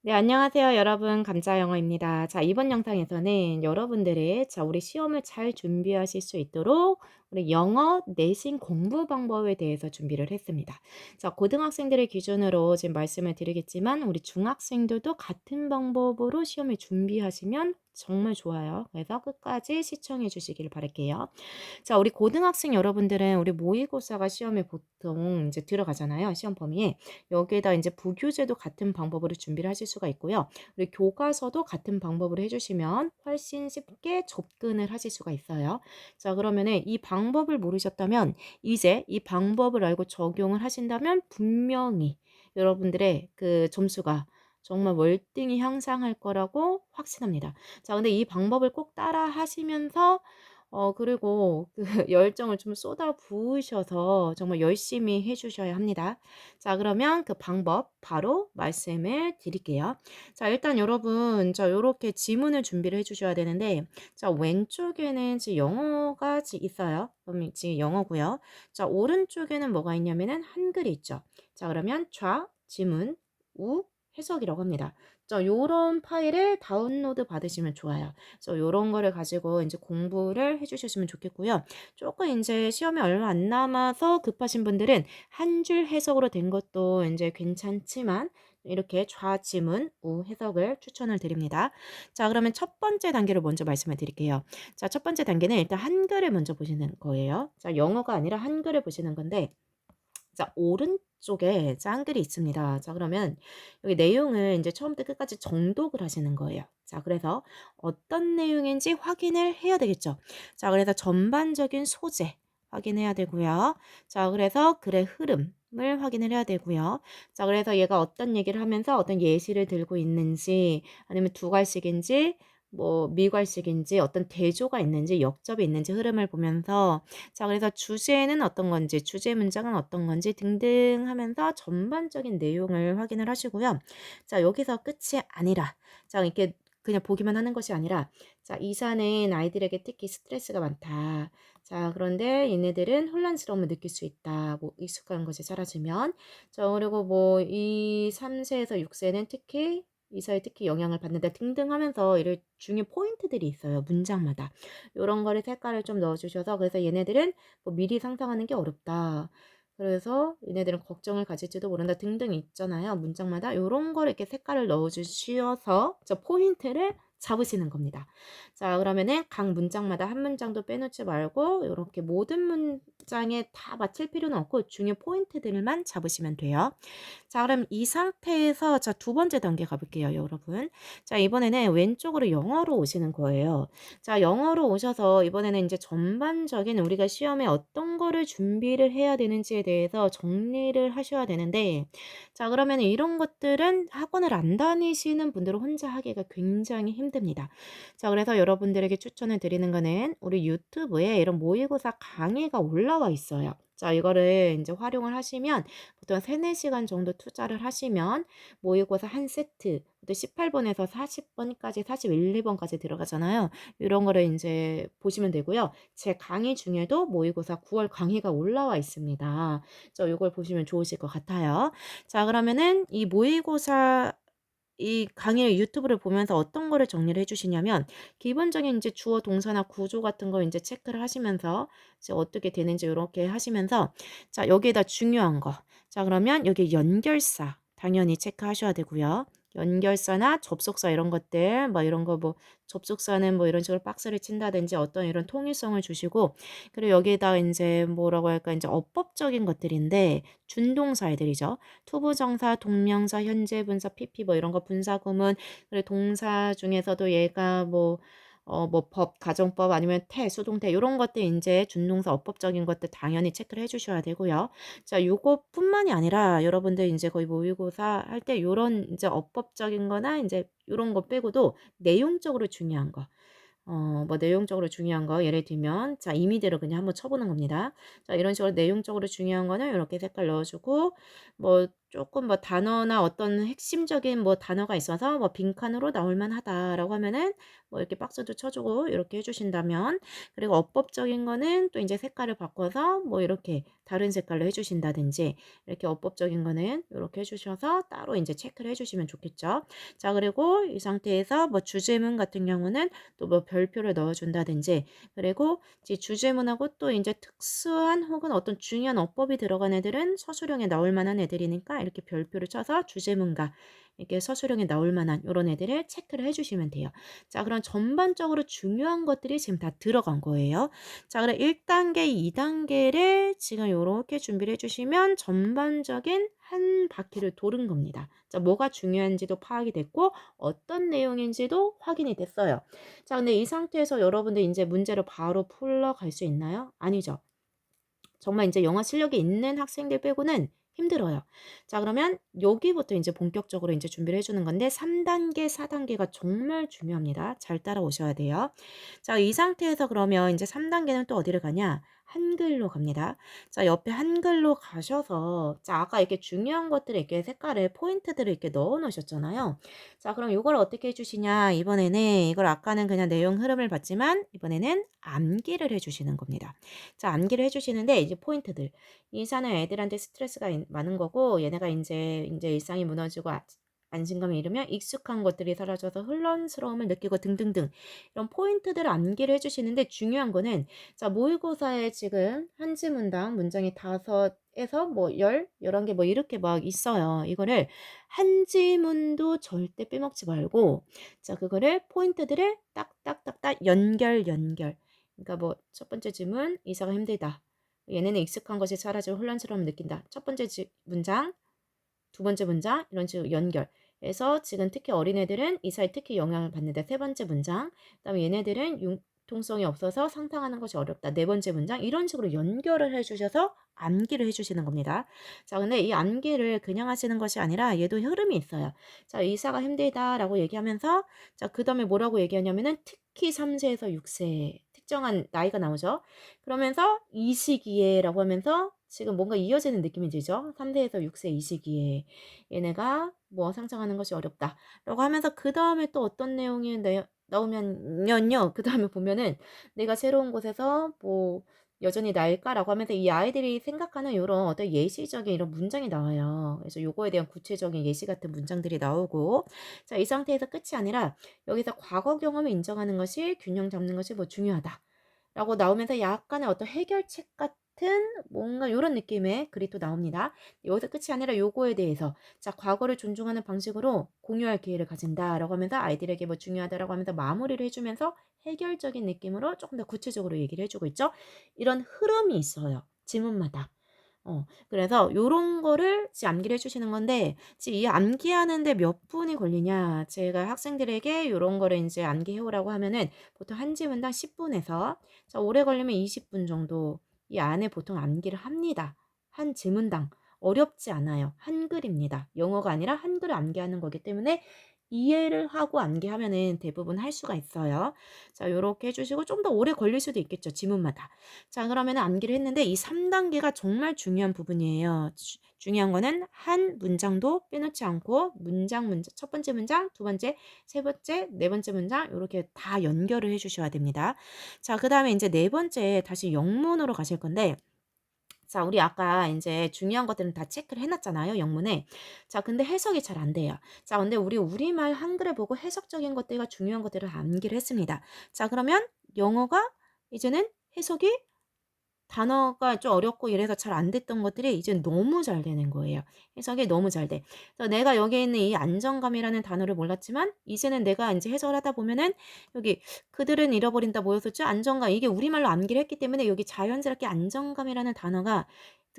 네, 안녕하세요, 여러분. 감자 영어입니다. 자, 이번 영상에서는 여러분들이 우리 시험을 잘 준비하실 수 있도록 우리 영어 내신 공부 방법에 대해서 준비를 했습니다. 자, 고등학생들을 기준으로 지금 말씀을 드리겠지만 우리 중학생들도 같은 방법으로 시험을 준비하시면 정말 좋아요. 그래서 끝까지 시청해 주시길 바랄게요. 자, 우리 고등학생 여러분들은 우리 모의고사가 시험에 보통 이제 들어가잖아요. 시험 범위에. 여기에다 이제 부교재도 같은 방법으로 준비를 하실 수가 있고요. 우리 교과서도 같은 방법으로 해주시면 훨씬 쉽게 접근을 하실 수가 있어요. 자, 그러면은 이 방법을 모르셨다면 이제 이 방법을 알고 적용을 하신다면 분명히 여러분들의 그 점수가 정말 월등히 향상할 거라고 확신합니다. 자, 근데 이 방법을 꼭 따라 하시면서 그리고 그 열정을 좀 쏟아 부으셔서 정말 열심히 해 주셔야 합니다. 자, 그러면 그 방법 바로 말씀을 드릴게요. 자, 일단 여러분 요렇게 지문을 준비를 해 주셔야 되는데, 자, 왼쪽에는 지금 영어가 있어요. 그럼 지금 영어고요. 자, 오른쪽에는 뭐가 있냐면은 한글이 있죠. 자, 그러면 좌 지문, 우 해석이라고 합니다. 자, 요런 파일을 다운로드 받으시면 좋아요. 그래서 요런 거를 가지고 인제 공부를 해 주셨으면 좋겠고요. 쪼끔 인제 시험이 얼마 안 남아서 급하신 분들은 한 줄 해석으로 된 것도 인제 괜찮지만 이렇게 좌지문 우 해석을 추천을 드립니다. 자, 그러면 첫 번째 단계를 먼저 말씀을 드릴게요. 자, 첫 번째 단계는 일단 한글을 먼저 보시는 거예요. 자, 영어가 아니라 한글을 보시는 건데, 자, 오른쪽에 한글이 있습니다. 자, 그러면 여기 내용을 이제 처음부터 끝까지 정독을 하시는 거예요. 자, 그래서 어떤 내용인지 확인을 해야 되겠죠. 자, 그래서 전반적인 소재 확인해야 되고요. 자, 그래서 글의 흐름을 확인을 해야 되고요. 자, 그래서 얘가 어떤 얘기를 하면서 어떤 예시를 들고 있는지, 아니면 두 갈씩인지 뭐 미괄식인지 어떤 대조가 있는지 역접이 있는지 흐름을 보면서, 자, 그래서 주제는 어떤 건지, 주제 문장은 어떤 건지 등등 하면서 전반적인 내용을 확인을 하시고요. 자, 여기서 끝이 아니라, 자, 이렇게 그냥 보기만 하는 것이 아니라, 자, 이사는 아이들에게 특히 스트레스가 많다. 자, 그런데 얘네들은 혼란스러움을 느낄 수 있다. 뭐 익숙한 것이 사라지면. 자, 그리고 뭐 이 3세에서 6세는 특히 이사에 특히 영향을 받는다 등등 하면서 이런 중요 포인트들이 있어요. 문장마다. 요런 거를 색깔을 좀 넣어 주셔서, 그래서 얘네들은 뭐 미리 상상하는 게 어렵다. 그래서 얘네들은 걱정을 가질지도 모른다 등등 있잖아요. 문장마다 요런 거를 이렇게 색깔을 넣어 주셔서 저 포인트를 잡으시는 겁니다. 자, 그러면은 각 문장마다 한 문장도 빼놓지 말고 요렇게 모든 문장에 다 맞힐 필요는 없고 중요 포인트들만 잡으시면 돼요. 자, 그럼 이 상태에서 자, 두 번째 단계 가볼게요, 여러분. 자, 이번에는 왼쪽으로 영어로 오시는 거예요. 자, 영어로 오셔서 이번에는 이제 전반적인 우리가 시험에 어떤 거를 준비를 해야 되는지에 대해서 정리를 하셔야 되는데, 자, 그러면 이런 것들은 학원을 안 다니시는 분들은 혼자 하기가 굉장히 힘듭니다. 자, 그래서 여러분들에게 추천을 드리는 거는 우리 유튜브에 이런 모의고사 강의가 올라와 있어요. 자, 이거를 이제 활용을 하시면 보통 3-4시간 정도 투자를 하시면 모의고사 한 세트, 또 18번에서 40번까지 41, 2번까지 들어가잖아요. 이런 거를 인제 보시면 되고요. 제 강의 중에도 모의고사 9월 강의가 올라와 있습니다. 그래서 요걸 보시면 좋으실 것 같아요. 자, 그러면은 이 모의고사 이 강의를 유튜브를 보면서 어떤 거를 정리를 해 주시냐면, 기본적인 인제 주어 동사나 구조 같은 거 인제 체크를 하시면서 이제 어떻게 되는지 요렇게 하시면서, 자, 여기에다 중요한 거. 자, 그러면 여기 연결사 당연히 체크하셔야 되고요. 연결사나 접속사 이런 것들 뭐 이런 거 뭐 접속사는 뭐 이런 식으로 박스를 친다든지 어떤 이런 통일성을 주시고, 그리고 여기에다가 인제 뭐라고 할까 인제 어법적인 것들인데 준동사애들이죠. 투부정사, 동명사, 현재분사, PP 뭐 이런 거 분사구문, 그리고 동사 중에서도 얘가 뭐 뭐 법, 가정법 아니면 수동태 요런 것들 인제 준동사 어법적인 것들 당연히 체크를 해 주셔야 되고요. 자, 요것뿐만이 아니라 여러분들 인제 거의 모의고사 할 때 요런 인제 어법적인 거나 인제 요런 거 빼고도 내용적으로 중요한 거, 뭐 내용적으로 중요한 거 예를 들면, 자, 임의대로 그냥 한번 쳐 보는 겁니다. 자, 이런 식으로 내용적으로 중요한 거는 요렇게 색깔 넣어 주고, 뭐 쪼끔 뭐 단어나 어떤 핵심적인 뭐 단어가 있어서 뭐 빈칸으로 나올 만하다라고 하면은 뭐 이렇게 박스도 쳐 주고 요렇게 해 주신다면, 그리고 어법적인 거는 또 인제 색깔을 바꿔서 뭐 이렇게 다른 색깔로 해 주신다든지, 이렇게 어법적인 거는 요렇게 해 주셔서 따로 인제 체크를 해 주시면 좋겠죠. 자, 그리고 이 상태에서 뭐 주제문 같은 경우는 또 뭐 별표를 넣어 준다든지, 그리고 이제 주제문하고 또 인제 특수한 혹은 어떤 중요한 어법이 들어간 애들은 서술형에 나올 만한 애들이니까 이렇게 별표를 쳐서 주제문과 이렇게 서술형에 나올 만한 요런 애들을 체크를 해 주시면 돼요. 자, 그럼 전반적으로 중요한 것들이 지금 다 들어간 거예요. 자, 그럼 1 단계, 2 단계를 지금 요렇게 준비를 해 주시면 전반적인 한 바퀴를 도는 겁니다. 자, 뭐가 중요한지도 파악이 됐고 어떤 내용인지도 확인이 됐어요. 자, 근데 이 상태에서 여러분들 인제 문제를 바로 풀러 갈 수 있나요? 아니죠. 정말 인제 영어 실력이 있는 학생들 빼고는 힘들어요. 자, 그러면 여기부터 인제 본격적으로 인제 준비를 해 주는 건데 3 단계, 4 단계가 정말 중요합니다. 잘 따라오셔야 돼요. 자, 이 상태에서 그러면 인제 3 단계는 또 어디를 가냐? 한글로 갑니다. 자, 옆에 한글로 가셔서, 자, 아까 이렇게 중요한 것들을 이렇게 색깔을 포인트들을 이렇게 넣어 놓으셨잖아요. 자, 그럼 요걸 어떻게 해 주시냐? 이번에는 이걸 아까는 그냥 내용 흐름을 봤지만 이번에는 암기를 해 주시는 겁니다. 자, 암기를 해 주시는데 이제 포인트들. 이 사는 애들한테 스트레스가 많은 거고, 얘네가 인제 일상이 무너지고 안심감을 잃으면 익숙한 것들이 사라져서 혼란스러움을 느끼고 등등등, 이런 포인트들을 암기를 해 주시는데 중요한 거는, 자, 모의고사에 지금 한 지문당 문장이 5 에서 뭐 10, 11개 뭐 이렇게 막 있어요. 이거를 한 지문도 절대 빼먹지 말고, 자, 그거를 포인트들을 딱딱딱딱 연결. 그러니까 뭐 첫 번째 질문, "이사가 힘들다." 얘네는 익숙한 것이 사라지고 혼란스러움을 느낀다. 첫 번째 문장, 두 번째 문장 이런 식으로 연결해서 지금 특히 어린애들은 이사에 특히 영향을 받는다. 세 번째 문장. 그다음에 얘네들은 융통성이 없어서 상상하는 것이 어렵다. 네 번째 문장. 이런 식으로 연결을 해 주셔서 암기를 해 주시는 겁니다. 자, 근데 이 암기를 그냥 하시는 것이 아니라 얘도 흐름이 있어요. 자, "이사가 힘들다."라고 얘기하면서, 자, 그다음에 뭐라고 얘기하냐면은 특히 3 세에서 6세 특정한 나이가 나오죠. 그러면서 "이 시기에"라고 하면서 지금 뭔가 이어지는 느낌이 들죠. 3 세에서 6세 이 시기에 얘네가 뭐 "상상하는 것이 어렵다."라고 하면서 그다음에 또 어떤 내용이 나오면요. 그다음에 보면은 "내가 새로운 곳에서 뭐 여전히 나일까?"라고 하면서 이 아이들이 생각하는 요런 어떤 예시적인 이런 문장이 나와요. 그래서 요거에 대한 구체적인 예시 같은 문장들이 나오고, 자, 이 상태에서 끝이 아니라 여기서 과거 경험을 인정하는 것이 균형 잡는 것이 뭐 중요하다라고 나오면서 약간의 어떤 해결책 같은 뭔가 요런 느낌의 글이 또 나옵니다. 여기서 끝이 아니라 요거에 대해서, 자, 과거를 존중하는 방식으로 공유할 기회를 가진다라고 하면서 아이들에게 뭐 중요하다라고 하면서 마무리를 해 주면서 해결적인 느낌으로 쪼끔 더 구체적으로 얘기를 해 주고 있죠. 이런 흐름이 있어요, 지문마다. 그래서 요런 거를 이제 암기를 해 주시는 건데, 지금 이 암기하는 데 몇 분이 걸리냐, 제가 학생들에게 요런 거를 인제 암기해 오라고 하면은 보통 한 지문당 10 분에서, 자, 오래 걸리면 20분 정도 이 안에 보통 암기를 합니다. 한 지문당. 어렵지 않아요. 한글입니다. 영어가 아니라 한글을 암기하는 거기 때문에 이해를 하고 암기하면은 대부분 할 수가 있어요. 자, 요렇게 해 주시고 좀 더 오래 걸릴 수도 있겠죠, 지문마다. 자, 그러면은 암기를 했는데 이 3 단계가 정말 중요한 부분이에요. 중요한 거는 한 문장도 빼놓지 않고 첫 번째 문장, 두 번째, 세 번째, 네 번째 문장 요렇게 다 연결을 해 주셔야 됩니다. 자, 그다음에 인제 네 번째 다시 영문으로 가실 건데, 자, 우리 아까 인제 중요한 것들은 다 체크를 해 놨잖아요, 영문에. 자, 근데 해석이 잘 안 돼요. 자, 근데 우리 우리말 한글을 보고 해석적인 것들과 중요한 것들을 암기를 했습니다. 자, 그러면 영어가 이제는 해석이, 단어가 좀 어렵고 이래서 잘 안 됐던 것들이 이제 너무 잘 되는 거예요. 해석이 너무 잘 돼. 그래서 내가 여기에 있는 이 안정감이라는 단어를 몰랐지만 이제는 내가 인제 해석을 하다 보면은 여기 "그들은 잃어버린다." 뭐였었죠? 안정감. 이게 우리말로 암기를 했기 때문에 여기 자연스럽게 안정감이라는 단어가,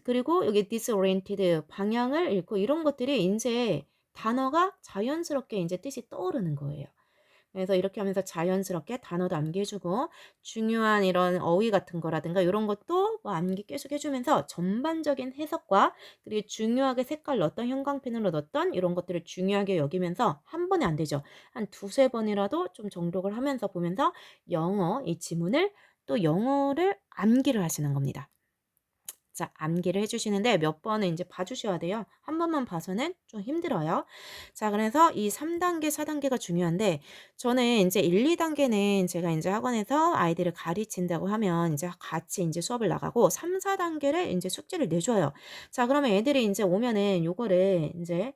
그리고 여기 disoriented 방향을 잃고 이런 것들이 인제 단어가 자연스럽게 인제 뜻이 떠오르는 거예요. 그래서 이렇게 하면서 자연스럽게 단어도 암기해 주고 중요한 이런 어휘 같은 거라든가 요런 것도 뭐 암기 계속 해 주면서 전반적인 해석과, 그리고 중요하게 색깔 넣었던 형광펜으로 넣었던 이런 것들을 중요하게 여기면서 한 번에 안 되죠. 한 두세 번이라도 좀 정독을 하면서 보면서 영어 이 지문을, 또 영어를 암기를 하시는 겁니다. 자, 암기를 해 주시는데 몇 번은 인제 봐 주셔야 돼요. 한 번만 봐서는 좀 힘들어요. 자, 그래서 이 3 단계, 4 단계가 중요한데 저는 인제 1-2 단계는 제가 인제 학원에서 아이들을 가르친다고 하면 인제 같이 인제 수업을 나가고 3-4 단계를 인제 숙제를 내줘요. 자, 그러면 애들이 인제 오면은 요거를 인제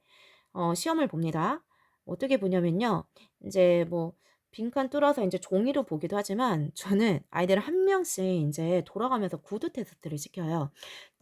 시험을 봅니다. 어떻게 보냐면요. 인제 뭐 빈칸 뚫어서 인제 종이로 보기도 하지만 저는 아이들 한 명씩 인제 돌아가면서 구두 테스트를 시켜요.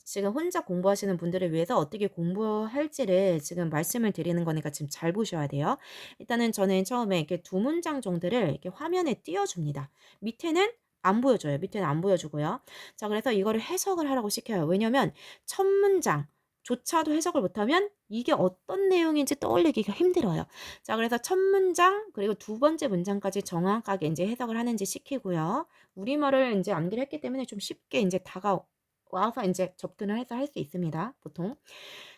지금 혼자 공부하시는 분들을 위해서 어떻게 공부할지를 지금 말씀을 드리는 거니까 지금 잘 보셔야 돼요. 일단은 저는 처음에 이렇게 두 문장 정도를 이렇게 화면에 띄워 줍니다. 밑에는 안 보여줘요. 밑에는 안 보여주고요. 자, 그래서 이거를 해석을 하라고 시켜요. 왜냐면 첫 문장조차도 해석을 못하면 이게 어떤 내용인지 떠올리기가 힘들어요. 자, 그래서 첫 문장 그리고 두 번째 문장까지 정확하게 인제 해석을 하는지 시키고요. 우리말을 인제 암기를 했기 때문에 좀 쉽게 인제 다가와서 인제 접근을 해서 할 수 있습니다, 보통.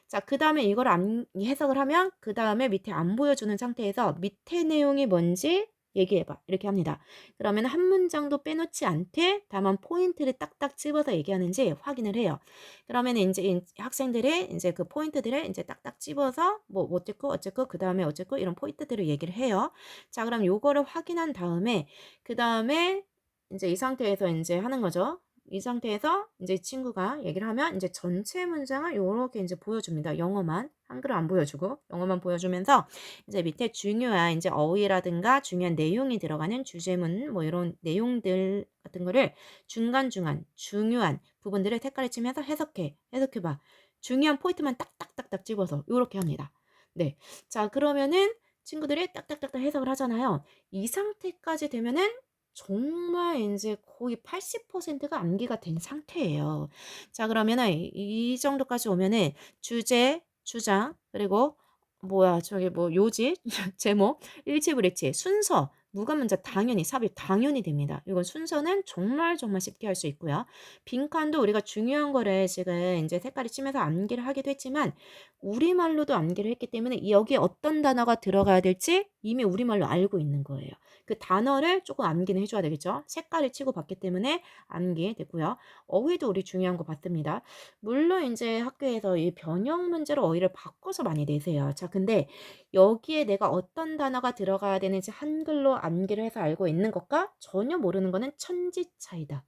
자, 그다음에 이거를 해석을 하면 그다음에 밑에 안 보여주는 상태에서 "밑에 내용이 뭔지 얘기해 봐." 이렇게 합니다. 그러면 한 문장도 빼놓지 않되 다만 포인트를 딱딱 집어서 얘기하는지 확인을 해요. 그러면은 인제 학생들이 인제 그 포인트들을 인제 딱딱 집어서 뭐 어쨌고 어쨌고 그다음에 어쨌고 이런 포인트들을 얘기를 해요. 자, 그럼 요거를 확인한 다음에 그다음에 인제 이 상태에서 인제 하는 거죠. 이 상태에서 인제 이 친구가 얘기를 하면 인제 전체 문장을 요렇게 인제 보여줍니다. 영어만. 한글을 안 보여주고 영어만 보여주면서 이제 밑에 중요한 인제 어휘라든가 중요한 내용이 들어가는 주제문 뭐 요런 내용들 같은 거를 중간중간 중요한 부분들을 색깔을 칠면서 "해석해. 해석해 봐." 중요한 포인트만 딱딱딱딱 집어서 요렇게 합니다. 네. 자, 그러면은 친구들이 딱딱딱딱 해석을 하잖아요. 이 상태까지 되면은 정말 인제 거의 80%가 암기가 된 상태예요. 자, 그러면은 이 정도까지 오면은 주제, 주장 그리고 뭐야 저기 뭐 요지, 제목, 일치불일치, 순서, 무관문자 당연히 삽입 당연히 됩니다. 이건 순서는 정말 정말 쉽게 할 수 있고요. 빈칸도 우리가 중요한 거를 지금 인제 색깔을 치면서 암기를 하기도 했지만 우리말로도 암기를 했기 때문에 이 여기에 어떤 단어가 들어가야 될지 이미 우리말로 알고 있는 거예요. 그 단어를 쪼끔 암기는 해 줘야 되겠죠. 색깔을 치고 봤기 때문에 암기됐고요. 어휘도 우리 중요한 거 봤습니다. 물론 인제 학교에서 이 변형 문제로 어휘를 바꿔서 많이 내세요. 자, 근데 여기에 내가 어떤 단어가 들어가야 되는지 한글로 암기를 해서 알고 있는 것과 전혀 모르는 거는 천지 차이다.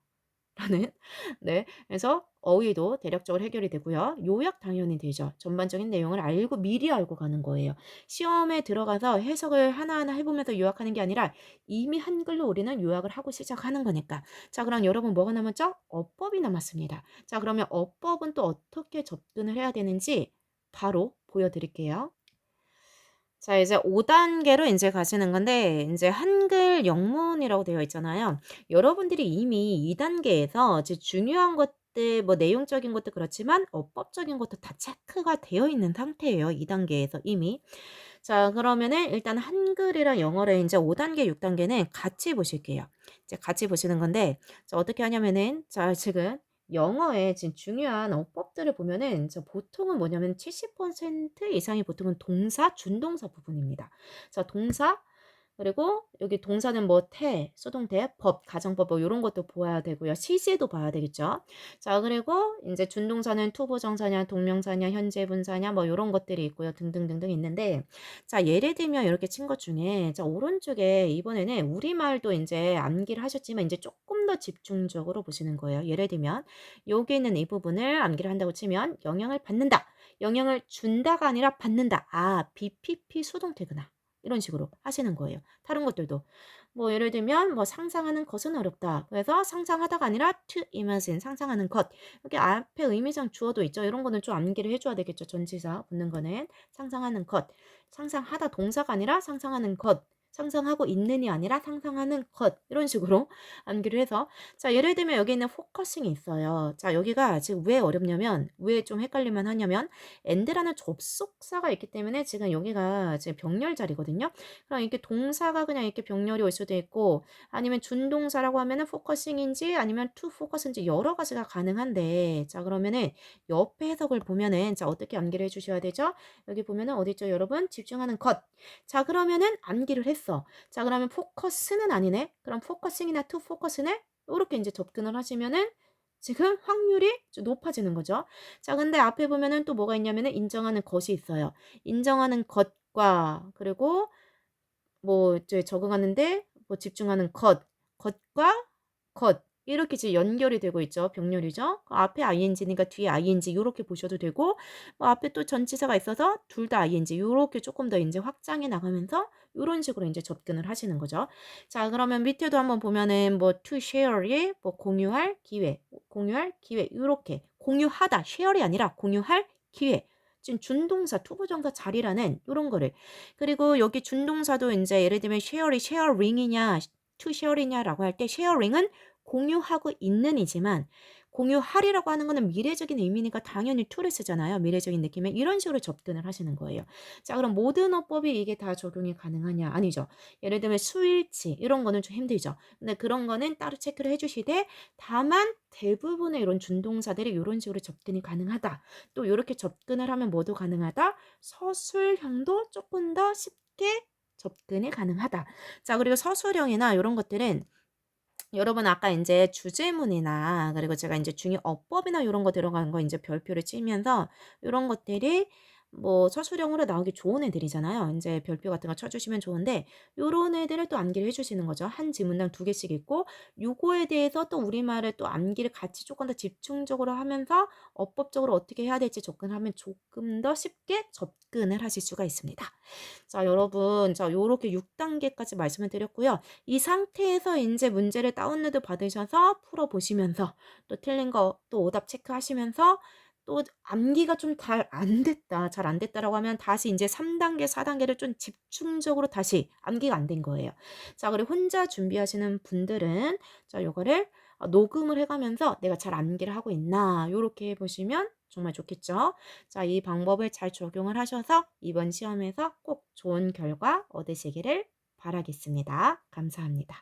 라는 네. 그래서 어휘도 대략적으로 해결이 되고요. 요약 당연히 되죠. 전반적인 내용을 알고 미리 알고 가는 거예요. 시험에 들어가서 해석을 하나하나 해 보면서 요약하는 게 아니라 이미 한글로 우리는 요약을 하고 시작하는 거니까. 자, 그럼 여러분 뭐가 남았죠? 어법이 남았습니다. 자, 그러면 어법은 또 어떻게 접근을 해야 되는지 바로 보여 드릴게요. 자, 이제 5 단계로 인제 가시는 건데 인제 한글 영문이라고 되어 있잖아요. 여러분들이 이미 2 단계에서 이제 중요한 것들 뭐 내용적인 것도 그렇지만 어법적인 것도 다 체크가 되어 있는 상태예요, 2 단계에서 이미. 자, 그러면은 일단 한글이랑 영어를 인제 5 단계, 6 단계는 같이 보실게요. 이제 같이 보시는 건데 자, 어떻게 하냐면은 자, 지금 영어의 지금 중요한 어법들을 보면은 보통은 뭐냐면 70% 이상이 보통은 동사, 준동사 부분입니다. 자, 동사 그리고 여기 동사는 뭐 수동태, 법, 가정법 뭐 요런 것도 보아야 되고요. 시제도 봐야 되겠죠. 자, 그리고 인제 준동사는 투부정사냐 동명사냐 현재 분사냐 뭐 요런 것들이 있고요. 등등등등 있는데 자, 예를 들면 요렇게 친 것 중에 자, 오른쪽에 이번에는 우리말도 인제 암기를 하셨지만 인제 쪼끔 더 집중적으로 보시는 거예요. 예를 들면 여기 있는 이 부분을 암기를 한다고 치면 "영향을 받는다." 영향을 준다가 아니라 받는다. '아, BPP 수동태구나.' 이런 식으로 하시는 거예요. 다른 것들도 뭐 예를 들면 뭐 "상상하는 것은 어렵다." 그래서 상상하다가 아니라 to imagine 상상하는 것. 여기 앞에 의미상 주어도 있죠. 이런 거는 좀 암기를 해 줘야 되겠죠, 전치사 붙는 거는. 상상하는 것. 상상하다 동사가 아니라 상상하는 것. 상상하고 있는이 아니라 상상하는 것. 이런 식으로 암기를 해서 자, 예를 들면 여기 있는 포커싱이 있어요. 자, 여기가 지금 왜 어렵냐면 왜 좀 헷갈릴 만하냐면 and라는 접속사가 있기 때문에 지금 여기가 지금 병렬 자리거든요. 그럼 이렇게 동사가 그냥 이렇게 병렬이 올 수도 있고 아니면 준동사라고 하면은 포커싱인지 아니면 to focus인지 여러 가지가 가능한데 자, 그러면은 옆에 해석을 보면은 자, 어떻게 암기를 해 주셔야 되죠? 여기 보면은 어디 있죠, 여러분? 집중하는 것. 자, 그러면은 암기를 했어. 자, 그러면 포커스는 아니네. 그럼 포커싱이나 to focus는 요렇게 인제 접근을 하시면은 지금 확률이 좀 높아지는 거죠. 자 근데 앞에 보면은 또 뭐가 있냐면은 인정하는 것이 있어요. 인정하는 것과 그리고 뭐 이제 적응하는데 뭐 집중하는 것과 것 이렇게 이제 연결이 되고 있죠. 병렬이죠. 그 앞에 ing니까 뒤에 ing 요렇게 보셔도 되고 뭐 앞에 또 전치사가 있어서 둘 다 ing 요렇게 쪼끔 더 인제 확장해 나가면서 요런 식으로 인제 접근을 하시는 거죠. 자 그러면 밑에도 한번 보면은 뭐 to share이 뭐 공유할 기회 요렇게 공유하다 share이 아니라 공유할 기회. 지금 준동사 투부정사 자리라는 요런 거를 그리고 여기 준동사도 인제 예를 들면 share이 sharing이냐 to share이냐라고 할 때 sharing은 공유하고 있는이지만 공유하리라고 하는 거는 미래적인 의미니까 당연히 to를 쓰잖아요. 미래적인 느낌에 이런 식으로 접근을 하시는 거예요. 자 그럼 모든 어법이 이게 다 적용이 가능하냐? 아니죠. 예를 들면 수일치 이런 거는 좀 힘들죠. 근데 그런 거는 따로 체크를 해 주시되 다만 대부분의 이런 준동사들이 요런 식으로 접근이 가능하다. 또 요렇게 접근을 하면 뭐도 가능하다? 서술형도 쪼끔 더 쉽게 접근이 가능하다. 자 그리고 서술형이나 요런 것들은 여러분 아까 인제 주제문이나 그리고 제가 인제 중요 어법이나 요런 거 들어간 거 인제 별표를 치면서 요런 것들이 뭐 서술형으로 나오기 좋은 애들이잖아요. 인제 별표 같은 거 쳐 주시면 좋은데 요런 애들을 또 암기를 해 주시는 거죠. 한 지문당 2 개씩 있고 요거에 대해서 또 우리말을 또 암기를 같이 쪼끔 더 집중적으로 하면서 어법적으로 어떻게 해야 될지 접근하면 조금 더 쉽게 접근을 하실 수가 있습니다. 자 여러분 자 요렇게 6 단계까지 말씀을 드렸고요. 이 상태에서 인제 문제를 다운로드 받으셔서 풀어 보시면서 또 틀린 거 또 오답 체크하시면서 또 암기가 좀 잘 안 됐다라고 하면 다시 인제 3 단계 4 단계를 좀 집중적으로 다시 암기가 안 된 거예요. 자 그리고 혼자 준비하시는 분들은 자 요거를 녹음을 해 가면서 '내가 잘 암기를 하고 있나.' 요렇게 해 보시면 정말 좋겠죠. 자 이 방법을 잘 적용을 하셔서 이번 시험에서 꼭 좋은 결과 얻으시기를 바라겠습니다. 감사합니다.